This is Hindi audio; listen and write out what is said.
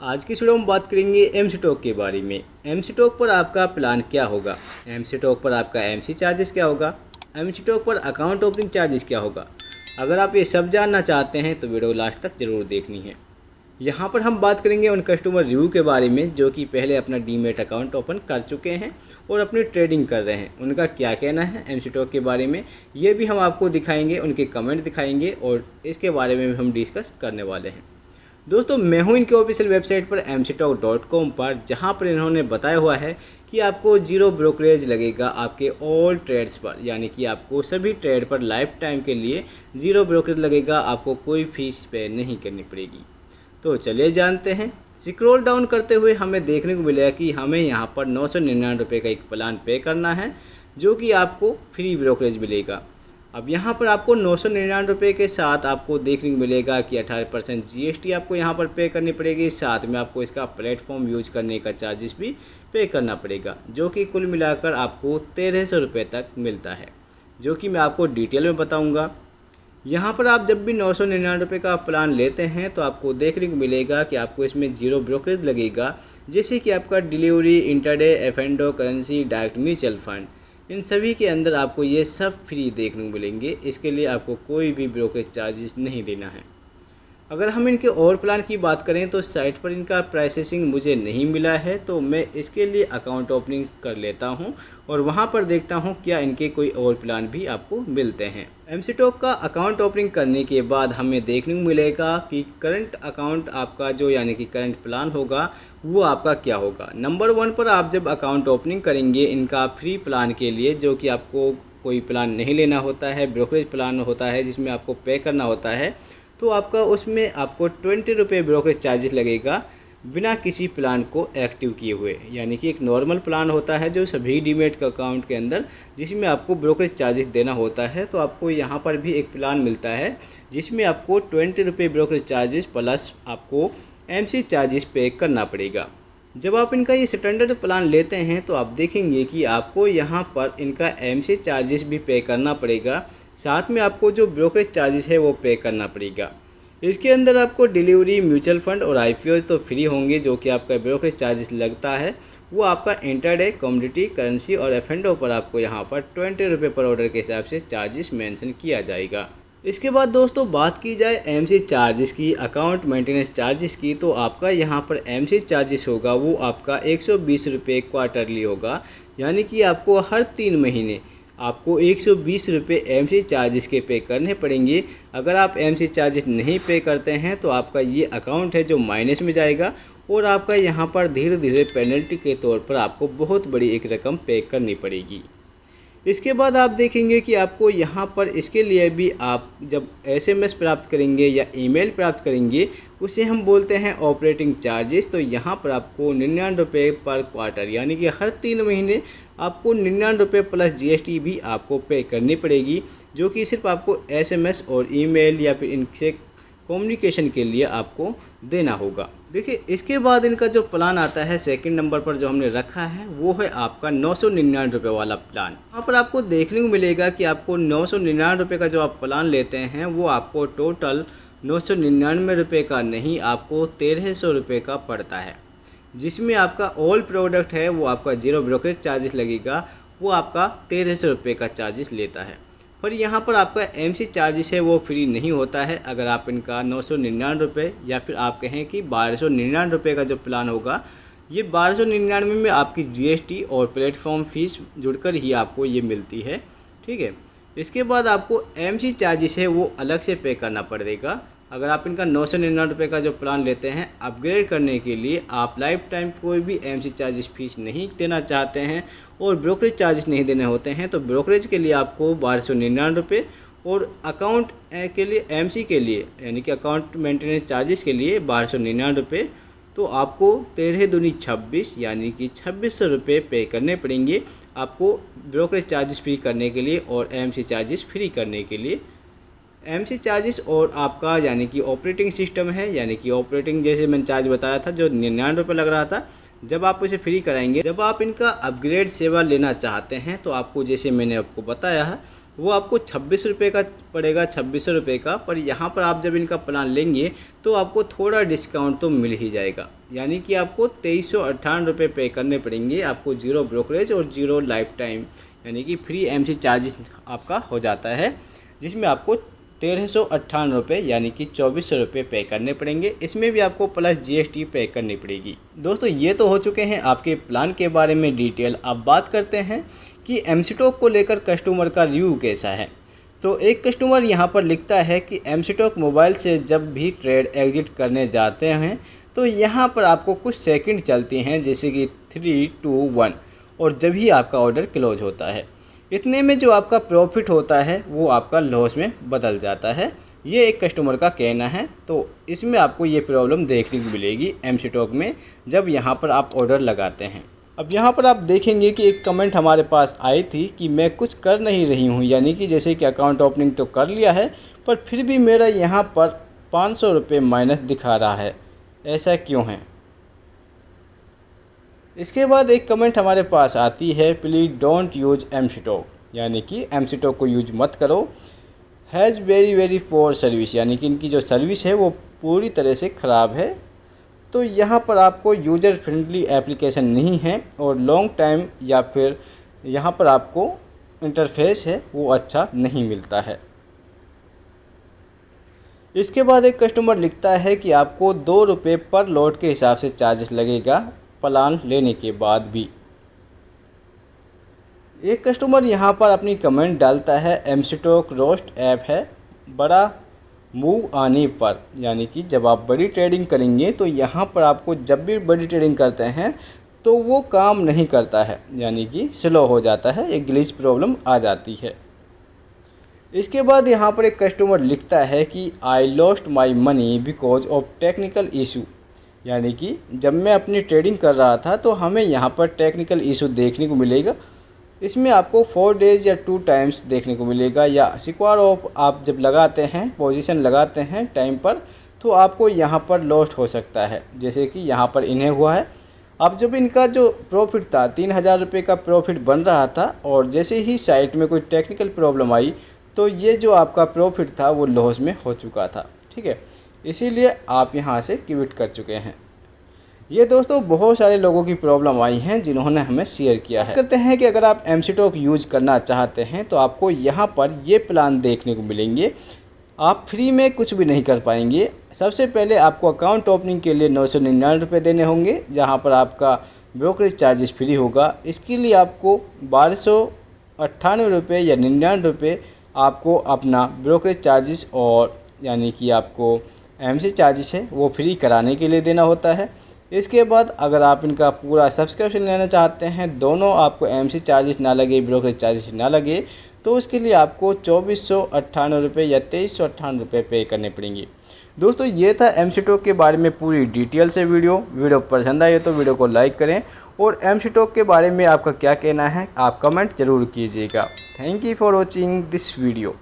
आज की वीडियो में बात करेंगे एमसी टॉक के बारे में। एमसी टॉक पर आपका प्लान क्या होगा, एमसी टॉक पर आपका एमसी चार्जेस क्या होगा, एमसी टॉक पर अकाउंट ओपनिंग चार्जेस क्या होगा। अगर आप ये सब जानना चाहते हैं तो वीडियो लास्ट तक ज़रूर देखनी है। यहाँ पर हम बात करेंगे उन कस्टमर रिव्यू के बारे में जो कि पहले अपना डीमैट अकाउंट ओपन कर चुके हैं और अपनी ट्रेडिंग कर रहे हैं, उनका क्या कहना है एमसी टॉक के बारे में, ये भी हम आपको दिखाएंगे, उनके कमेंट दिखाएंगे और इसके बारे में भी हम डिस्कस करने वाले हैं। दोस्तों मैं हूं इनके ऑफिशियल वेबसाइट पर mctalk.com पर, जहां पर इन्होंने बताया हुआ है कि आपको जीरो ब्रोकरेज लगेगा आपके ऑल ट्रेड्स पर, यानी कि आपको सभी ट्रेड पर लाइफ टाइम के लिए जीरो ब्रोकरेज लगेगा, आपको कोई फीस पे नहीं करनी पड़ेगी। तो चलिए जानते हैं। स्क्रॉल डाउन करते हुए हमें देखने को मिलेगा कि हमें यहाँ पर 999 रुपये का एक प्लान पे करना है जो कि आपको फ्री ब्रोकरेज मिलेगा। अब यहाँ पर आपको 999 रुपये के साथ आपको देखने को मिलेगा कि 18% जीएसटी आपको यहाँ पर पे करनी पड़ेगी, साथ में आपको इसका प्लेटफॉर्म यूज करने का चार्जेस भी पे करना पड़ेगा, जो कि कुल मिलाकर आपको 1300 रुपये तक मिलता है, जो कि मैं आपको डिटेल में बताऊँगा। यहाँ पर आप जब भी 999 रुपये का प्लान लेते हैं तो आपको देखने को मिलेगा कि आपको इसमें जीरो ब्रोकरेज लगेगा, जैसे कि आपका डिलीवरी, इंटरडे, एफ&ओ, करेंसी, डायरेक्ट म्यूचुअल फंड, इन सभी के अंदर आपको ये सब फ्री देखने को मिलेंगे। इसके लिए आपको कोई भी ब्रोकरेज चार्जेस नहीं देना है। अगर हम इनके और प्लान की बात करें तो साइट पर इनका प्राइसिंग मुझे नहीं मिला है, तो मैं इसके लिए अकाउंट ओपनिंग कर लेता हूं और वहां पर देखता हूं क्या इनके कोई और प्लान भी आपको मिलते हैं। एमसी टॉक का अकाउंट ओपनिंग करने के बाद हमें देखने को मिलेगा कि करंट अकाउंट आपका जो यानी कि करंट प्लान होगा वो आपका क्या होगा। नंबर 1 पर आप जब अकाउंट ओपनिंग करेंगे इनका फ्री प्लान के लिए, जो कि आपको कोई प्लान नहीं लेना होता है, ब्रोकरेज प्लान होता है जिसमें आपको पे करना होता है, तो आपका उसमें आपको 20 रुपये ब्रोकरेज चार्जेस लगेगा बिना किसी प्लान को एक्टिव किए हुए। यानी कि एक नॉर्मल प्लान होता है जो सभी डीमैट का अकाउंट के अंदर जिसमें आपको ब्रोकरेज चार्जेस देना होता है, तो आपको यहाँ पर भी एक प्लान मिलता है जिसमें आपको 20 रुपये ब्रोकरेज चार्जेस प्लस आपको एमसी चार्जेस पे करना पड़ेगा। जब आप इनका ये स्टैंडर्ड प्लान लेते हैं तो आप देखेंगे कि आपको यहाँ पर इनका एमसी चार्जेस भी पे करना पड़ेगा, साथ में आपको जो ब्रोकरेज चार्जेस है वो पे करना पड़ेगा। इसके अंदर आपको डिलीवरी, म्यूचुअल फंड और आईपीओ तो फ्री होंगे, जो कि आपका ब्रोकरेज चार्जेस लगता है वो आपका इंटरडे, कमोडिटी, करेंसी और एफ&ओ पर आपको यहाँ पर 20 रुपये पर ऑर्डर के हिसाब से चार्जेस मेंशन किया जाएगा। इसके बाद दोस्तों बात की जाए एमसी चार्जेस की, अकाउंट मेंटेनेंस चार्जेस की, तो आपका यहाँ पर एमसी चार्जेस होगा वो आपका 120 रुपये क्वार्टरली होगा, यानी कि आपको हर 3 महीने आपको 120 रुपये एमसी चार्जेस के पे करने पड़ेंगे। अगर आप एमसी चार्जेस नहीं पे करते हैं तो आपका ये अकाउंट है जो माइनस में जाएगा और आपका यहाँ पर धीरे धीरे पेनल्टी के तौर पर आपको बहुत बड़ी एक रकम पे करनी पड़ेगी। इसके बाद आप देखेंगे कि आपको यहाँ पर इसके लिए भी आप जब एसएमएस प्राप्त करेंगे या ईमेल प्राप्त करेंगे उसे हम बोलते हैं ऑपरेटिंग चार्जेस। तो यहाँ पर आपको 99 रुपये पर क्वार्टर, यानी कि हर 3 महीने आपको 99 रुपये प्लस जीएसटी भी आपको पे करनी पड़ेगी, जो कि सिर्फ आपको एसएमएस और ईमेल या फिर इनसे कम्युनिकेशन के लिए आपको देना होगा। देखिए इसके बाद इनका जो प्लान आता है सेकंड नंबर पर जो हमने रखा है वो है आपका 999 रुपये वाला प्लान। यहाँ पर आपको देखने को मिलेगा कि आपको 999 रुपये का जो आप प्लान लेते हैं वो आपको टोटल 999 रुपये का नहीं, आपको 1300 रुपये का पड़ता है, जिसमें आपका ऑल प्रोडक्ट है वो आपका जीरो ब्रोकरेज चार्जेस लगेगा, वो आपका 1300 रुपये का चार्जेस लेता है। पर यहाँ पर आपका एमसी चार्जेस है वो फ्री नहीं होता है। अगर आप इनका 999 रुपये या फिर आप कहें कि 1299 रुपये का जो प्लान होगा, ये 1299 में आपकी जीएसटी और प्लेटफॉर्म फ़ीस जुड़कर ही आपको ये मिलती है, ठीक है। इसके बाद आपको एमसी चार्जेस है वो अलग से पे करना पड़ेगा। अगर आप इनका 999 रुपये का जो प्लान लेते हैं, अपग्रेड करने के लिए आप लाइफ टाइम कोई भी एमसी चार्जेस फीस नहीं देना चाहते हैं और ब्रोकरेज चार्जेस नहीं देने होते हैं, तो ब्रोकरेज के लिए आपको 1299 रुपये और अकाउंट के लिए एमसी के लिए यानी कि अकाउंट मेंटेनेंस चार्जेस के लिए 1299 रुपये, तो आपको 13 दूनी 26 यानी कि 2600 रुपये पे करने पड़ेंगे आपको ब्रोकरेज चार्जेस फ्री करने के लिए और एमसी चार्जेस फ्री करने के लिए। एमसी चार्जेस और आपका यानी कि ऑपरेटिंग सिस्टम है, यानी कि ऑपरेटिंग जैसे मैंने चार्ज बताया था जो 99 रुपये लग रहा था, जब आप इसे फ्री कराएंगे, जब आप इनका अपग्रेड सेवा लेना चाहते हैं तो आपको जैसे मैंने आपको बताया है वो आपको 26 रुपये का पड़ेगा, 2600 रुपये का। पर यहाँ पर आप जब इनका प्लान लेंगे तो आपको थोड़ा डिस्काउंट तो मिल ही जाएगा, यानी कि आपको 2358 रुपये पे करने पड़ेंगे। आपको ज़ीरो ब्रोकरेज और ज़ीरो लाइफ टाइम यानी कि फ्री एमसी चार्जेस आपका हो जाता है, जिसमें आपको 1358 रुपये यानी कि 2400 रुपये पे करने पड़ेंगे। इसमें भी आपको प्लस जीएसटी पे करनी पड़ेगी। दोस्तों ये तो हो चुके हैं आपके प्लान के बारे में डिटेल। अब बात करते हैं कि एमसी टॉक को लेकर कस्टमर का रिव्यू कैसा है। तो एक कस्टमर यहाँ पर लिखता है कि एमसी टॉक मोबाइल से जब भी ट्रेड एग्जिट करने जाते हैं तो यहाँ पर आपको कुछ सेकंड चलती हैं, जैसे कि 3, 2, 1, और जब ही आपका ऑर्डर क्लोज होता है, इतने में जो आपका प्रॉफिट होता है वो आपका लॉस में बदल जाता है। ये एक कस्टमर का कहना है। तो इसमें आपको ये प्रॉब्लम देखने को मिलेगी एमसी टॉक में जब यहाँ पर आप ऑर्डर लगाते हैं। अब यहाँ पर आप देखेंगे कि एक कमेंट हमारे पास आई थी कि मैं कुछ कर नहीं रही हूँ, यानी कि जैसे कि अकाउंट ओपनिंग तो कर लिया है पर फिर भी मेरा यहाँ पर 500 रुपये माइनस दिखा रहा है, ऐसा क्यों है। इसके बाद एक कमेंट हमारे पास आती है, please don't use MC talk, यानी कि एमसी टॉक को यूज मत करो। हैज़ वेरी पोर सर्विस, यानी कि इनकी जो सर्विस है वो पूरी तरह से ख़राब है। तो यहाँ पर आपको यूज़र फ्रेंडली एप्लीकेशन नहीं है और लॉन्ग टाइम या फिर यहाँ पर आपको इंटरफेस है वो अच्छा नहीं मिलता है। इसके बाद एक कस्टमर लिखता है कि आपको 2 रुपये पर लोड के हिसाब से चार्जेस लगेगा प्लान लेने के बाद भी। एक कस्टमर यहाँ पर अपनी कमेंट डालता है, एमसी टॉक रोस्ट ऐप है, बड़ा मूव आने पर, यानी कि जब आप बड़ी ट्रेडिंग करेंगे तो यहाँ पर आपको जब भी बड़ी ट्रेडिंग करते हैं तो वो काम नहीं करता है, यानी कि स्लो हो जाता है, एक ग्लिच प्रॉब्लम आ जाती है। इसके बाद यहाँ पर एक कस्टमर लिखता है कि I lost my money because of technical issue, यानी कि जब मैं अपनी ट्रेडिंग कर रहा था तो हमें यहाँ पर टेक्निकल इशू देखने को मिलेगा। इसमें आपको 4 डेज़ या 2 टाइम्स देखने को मिलेगा, या स्क्वायर ऑफ आप जब लगाते हैं, पोजीशन लगाते हैं टाइम पर, तो आपको यहाँ पर लॉस्ट हो सकता है, जैसे कि यहाँ पर इन्हें हुआ है। अब जब इनका जो प्रॉफिट था 3000 रुपये का प्रॉफिट बन रहा था और जैसे ही साइट में कोई टेक्निकल प्रॉब्लम आई तो ये जो आपका प्रॉफिट था वो लॉस में हो चुका था। ठीक है, इसीलिए आप यहाँ से क्विट कर चुके हैं। ये दोस्तों बहुत सारे लोगों की प्रॉब्लम आई हैं जिन्होंने हमें शेयर किया है। कहते हैं कि अगर आप एमसी टॉक यूज करना चाहते हैं तो आपको यहाँ पर ये प्लान देखने को मिलेंगे। आप फ्री में कुछ भी नहीं कर पाएंगे। सबसे पहले आपको अकाउंट ओपनिंग के लिए 999 रुपये देने होंगे, जहाँ पर आपका ब्रोकरेज चार्जेस फ्री होगा। इसके लिए आपको 1298 रुपये या 99 रुपये आपको अपना ब्रोकरेज चार्जेस और यानी कि आपको एमसी चार्जेस है वो फ्री कराने के लिए देना होता है। इसके बाद अगर आप इनका पूरा सब्सक्रिप्शन लेना चाहते हैं, दोनों आपको एमसी चार्जेस ना लगे, ब्रोकरेज चार्जेस ना लगे, तो उसके लिए आपको 2498 रुपये या 2398 रुपये पे करने पड़ेंगे। दोस्तों ये था एमसी टॉक के बारे में पूरी डिटेल से वीडियो पसंद आए तो वीडियो को लाइक करें और एमसी टॉक के बारे में आपका क्या कहना है आप कमेंट ज़रूर कीजिएगा। Thank you for watching this video.